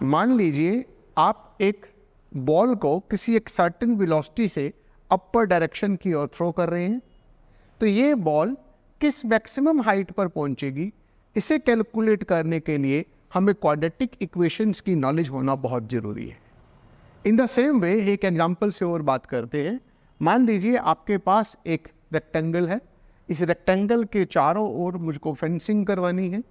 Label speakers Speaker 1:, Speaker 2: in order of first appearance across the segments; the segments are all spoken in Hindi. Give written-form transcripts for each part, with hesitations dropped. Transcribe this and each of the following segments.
Speaker 1: मान लीजिए आप एक बॉल को किसी एक सर्टेन वेलोसिटी से अपर डायरेक्शन की ओर थ्रो कर रहे हैं, तो ये बॉल किस मैक्सिमम हाइट पर पहुंचेगी, इसे कैलकुलेट करने के लिए हमें क्वाड्रेटिक इक्वेशंस की नॉलेज होना बहुत ज़रूरी है। इन द सेम वे एक एग्जांपल से और बात करते हैं। मान लीजिए आपके पास एक रेक्टेंगल है, इस रेक्टेंगल के चारों ओर मुझको फेंसिंग करवानी है।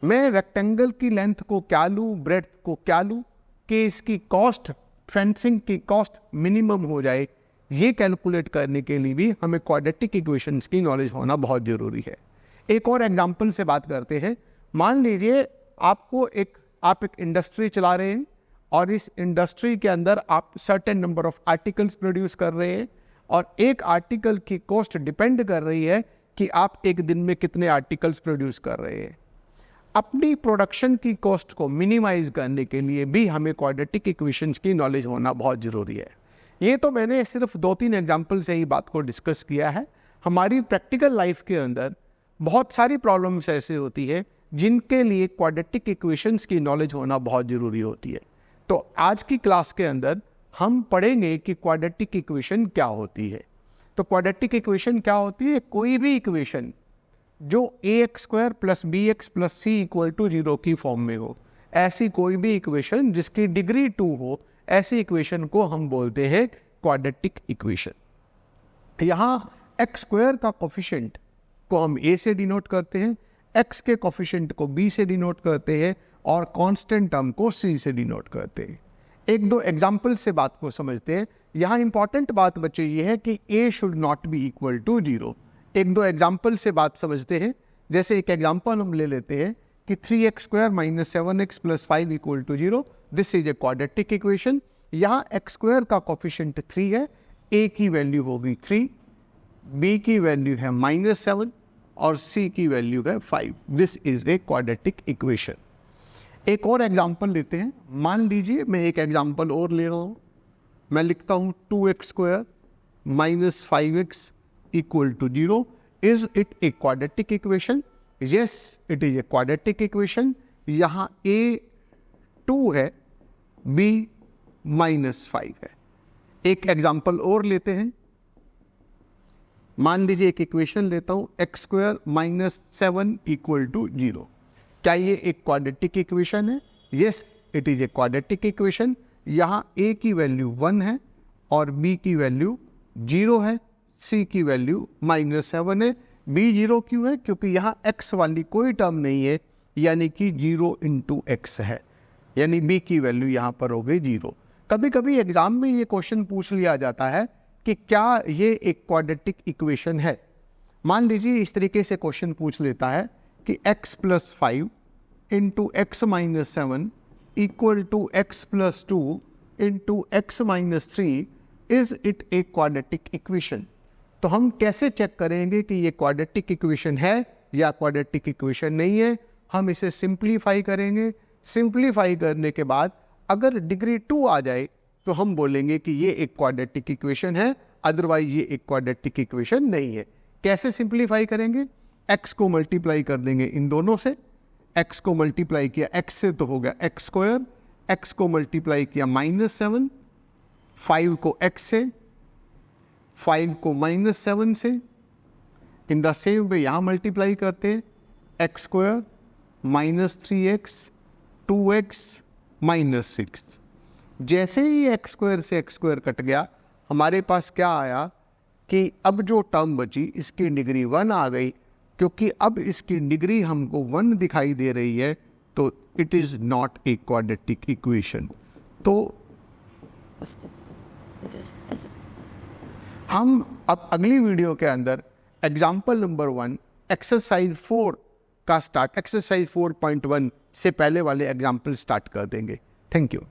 Speaker 1: मैं रेक्टेंगल की लेंथ को क्या लूँ, ब्रेड्थ को क्या लूँ कि इसकी कॉस्ट, फेंसिंग की कॉस्ट मिनिमम हो जाए, ये कैलकुलेट करने के लिए भी हमें क्वाड्रेटिक इक्वेशंस की नॉलेज होना बहुत ज़रूरी है। एक और एग्जांपल से बात करते हैं। मान लीजिए आप एक इंडस्ट्री चला रहे हैं और इस इंडस्ट्री के अंदर आप certain number of articles produce कर रहे हैं और एक आर्टिकल की कॉस्ट डिपेंड कर रही है कि आप एक दिन में कितने आर्टिकल्स प्रोड्यूस कर रहे हैं। अपनी प्रोडक्शन की कॉस्ट को मिनिमाइज करने के लिए भी हमें क्वाड्रेटिक इक्वेशंस की नॉलेज होना बहुत ज़रूरी है। ये तो मैंने सिर्फ 2-3 एग्जाम्पल से ही बात को डिस्कस किया है। हमारी प्रैक्टिकल लाइफ के अंदर बहुत सारी प्रॉब्लम्स ऐसे होती है जिनके लिए क्वाड्रेटिक इक्वेशंस की नॉलेज होना बहुत ज़रूरी होती है। तो आज की क्लास के अंदर हम पढ़ेंगे कि क्वाड्रेटिक इक्वेशन क्या होती है। तो क्वाड्रेटिक इक्वेशन क्या होती है? कोई भी इक्वेशन जो ax² + bx + c = 0 की फॉर्म में हो, ऐसी कोई भी इक्वेशन जिसकी डिग्री 2 हो, ऐसी इक्वेशन को हम बोलते हैं क्वाड्रेटिक इक्वेशन। यहाँ x² का कोफिशिएंट को हम a से डिनोट करते हैं, x के कोफिशिएंट को b से डिनोट करते हैं और कांस्टेंट टर्म को c से डिनोट करते हैं। एक दो एग्जाम्पल से बात को समझते हैं। यहाँ इंपॉर्टेंट बात बच्चे ये है कि a should not be equal to 0। एक दो एग्जाम्पल से बात समझते हैं। जैसे एक एग्जाम्पल हम ले लेते हैं कि 3x² - 7x + 5 = 0। This is a quadratic equation. यहाँ x² का कोफिशिएंट 3 है, a की वैल्यू होगी 3, b की वैल्यू है -7 और c की वैल्यू है 5। This is a quadratic equation. एक और एग्जाम्पल लेते हैं। मान लीजिए मैं एक एग्जाम्पल और ले रहा हूँ। मैं लिखता हूँ 2x² - 5x = 0। Is it a quadratic equation? Yes, it is a quadratic equation. यहाँ a 2 है, b -5 है। एक एग्जाम्पल और लेते हैं। मान लीजिए एक इक्वेशन लेता हूँ x² - 7 = 0। क्या ये एक क्वाड्रेटिक इक्वेशन है? Yes, it is a quadratic equation. यहाँ a की वैल्यू 1 है और b की वैल्यू 0 है, c की वैल्यू -7 है। b 0 क्यों है? क्योंकि यहाँ x वाली कोई टर्म नहीं है, यानी कि 0 × x है, यानी b की वैल्यू यहाँ पर हो गई 0। कभी कभी एग्जाम में ये क्वेश्चन पूछ लिया जाता है कि क्या ये एक क्वाड्रेटिक इक्वेशन है। मान लीजिए इस तरीके से क्वेश्चन पूछ लेता है कि x + 5 × x - 7 = x + 2 × x - 3 is it a quadratic equation. तो हम कैसे चेक करेंगे कि ये क्वाड्रेटिक इक्वेशन है या क्वाड्रेटिक इक्वेशन नहीं है? हम इसे सिंप्लीफाई करेंगे। सिंप्लीफाई करने के बाद अगर डिग्री 2 आ जाए तो हम बोलेंगे कि ये एक क्वाड्रेटिक इक्वेशन है, अदरवाइज ये एक क्वाड्रेटिक इक्वेशन नहीं है। कैसे सिंप्लीफाई करेंगे? x को मल्टीप्लाई कर देंगे इन दोनों से। x को मल्टीप्लाई किया x से तो हो गया x², x को मल्टीप्लाई किया -7, 5 को x से, 5 को -7 से। इन द सेम वे यहाँ मल्टीप्लाई करते हैं x² - 3x 2x -6। जैसे ही x² से x² कट गया, हमारे पास क्या आया कि अब जो टर्म बची इसकी डिग्री 1 आ गई। क्योंकि अब इसकी डिग्री हमको 1 दिखाई दे रही है, तो it is not a quadratic equation. तो हम अब अगली वीडियो के अंदर एग्जाम्पल नंबर 1 एक्सरसाइज 4 का स्टार्ट, एक्सरसाइज 4.1 से पहले वाले एग्जाम्पल स्टार्ट कर देंगे। Thank you.